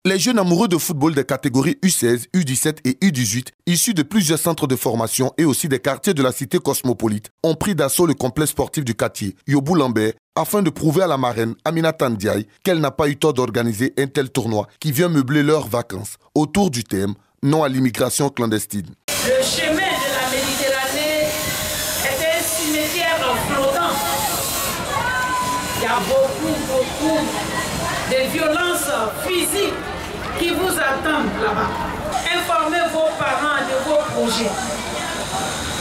Les jeunes amoureux de football des catégories U16, U17 et U18, issus de plusieurs centres de formation et aussi des quartiers de la cité cosmopolite, ont pris d'assaut le complexe sportif du quartier, Yobou Lambert, afin de prouver à la marraine Aminata Ndiaye qu'elle n'a pas eu tort d'organiser un tel tournoi qui vient meubler leurs vacances autour du thème « Non à l'immigration clandestine ». Le chemin de la Méditerranée est un cimetière flottant. Il y a beaucoup de violences physiques qui vous attendent là-bas. Informez vos parents de vos projets.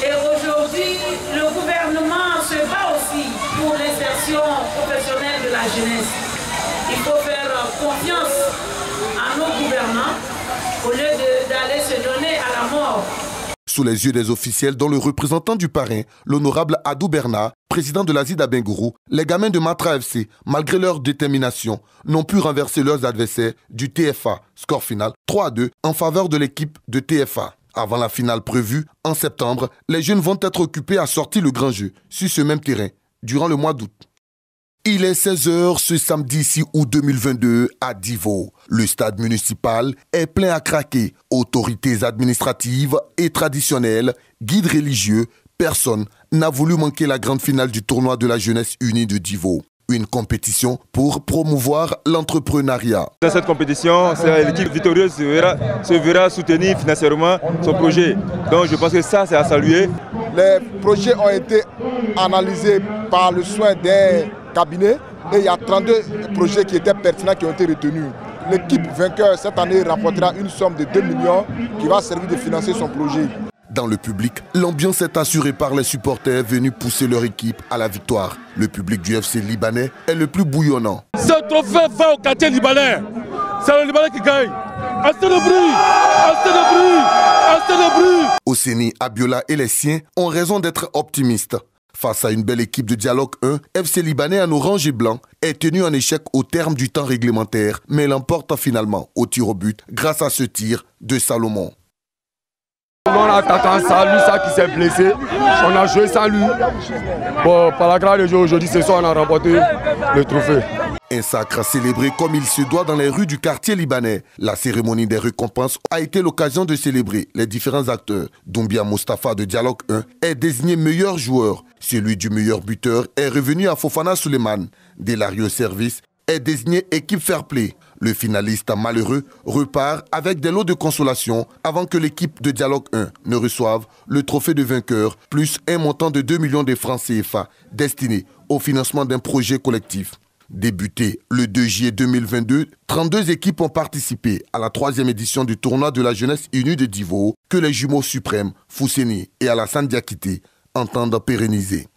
Et aujourd'hui, le gouvernement se bat aussi pour l'insertion professionnelle de la jeunesse. Il faut faire confiance à nos gouvernants au lieu d'aller se donner à la mort. Sous les yeux des officiels, dont le représentant du parrain, l'honorable Adou Bernard, président de l'Azida Bengourou, les gamins de Matra FC, malgré leur détermination, n'ont pu renverser leurs adversaires du TFA, score final 3-2 en faveur de l'équipe de TFA. Avant la finale prévue, en septembre, les jeunes vont être occupés à sortir le grand jeu sur ce même terrain, durant le mois d'août. Il est 16h ce samedi 6 août 2022 à Divo. Le stade municipal est plein à craquer. Autorités administratives et traditionnelles, guides religieux, personne n'a voulu manquer la grande finale du tournoi de la jeunesse unie de Divo. Une compétition pour promouvoir l'entrepreneuriat. Dans cette compétition, l'équipe victorieuse se verra soutenir financièrement son projet. Donc je pense que ça, c'est à saluer. Les projets ont été analysés par le soin d'un cabinet et il y a 32 projets qui étaient pertinents qui ont été retenus. L'équipe vainqueur cette année rapportera une somme de 2 millions qui va servir de financer son projet. Dans le public, l'ambiance est assurée par les supporters venus pousser leur équipe à la victoire. Le public du FC libanais est le plus bouillonnant. Ce trophée va au quartier libanais. C'est le Libanais qui gagne. Assez de bruit, assez de bruit, assez de bruit. Osseni, Abiola et les siens ont raison d'être optimistes. Face à une belle équipe de Dialogue 1, FC Libanais en orange et blanc est tenu en échec au terme du temps réglementaire, mais l'emporte finalement au tir au but grâce à ce tir de Salomon. On a attaqué sans lui, ça qui s'est blessé. On a joué sans lui. Bon, par la grâce de Dieu, aujourd'hui, ce soir, on a remporté le trophée. Un sacre célébré comme il se doit dans les rues du quartier libanais. La cérémonie des récompenses a été l'occasion de célébrer les différents acteurs. Doumbia Mustafa de Dialogue 1 est désigné meilleur joueur. Celui du meilleur buteur est revenu à Fofana Suleiman. Delario Service est désigné équipe fair play. Le finaliste malheureux repart avec des lots de consolation avant que l'équipe de Dialogue 1 ne reçoive le trophée de vainqueur plus un montant de 2 millions de francs CFA destiné au financement d'un projet collectif. Débuté le 2 juillet 2022, 32 équipes ont participé à la 3e édition du tournoi de la jeunesse unie de Divo que les jumeaux suprêmes, Fousseni et Alassane Diakité, entendent pérenniser.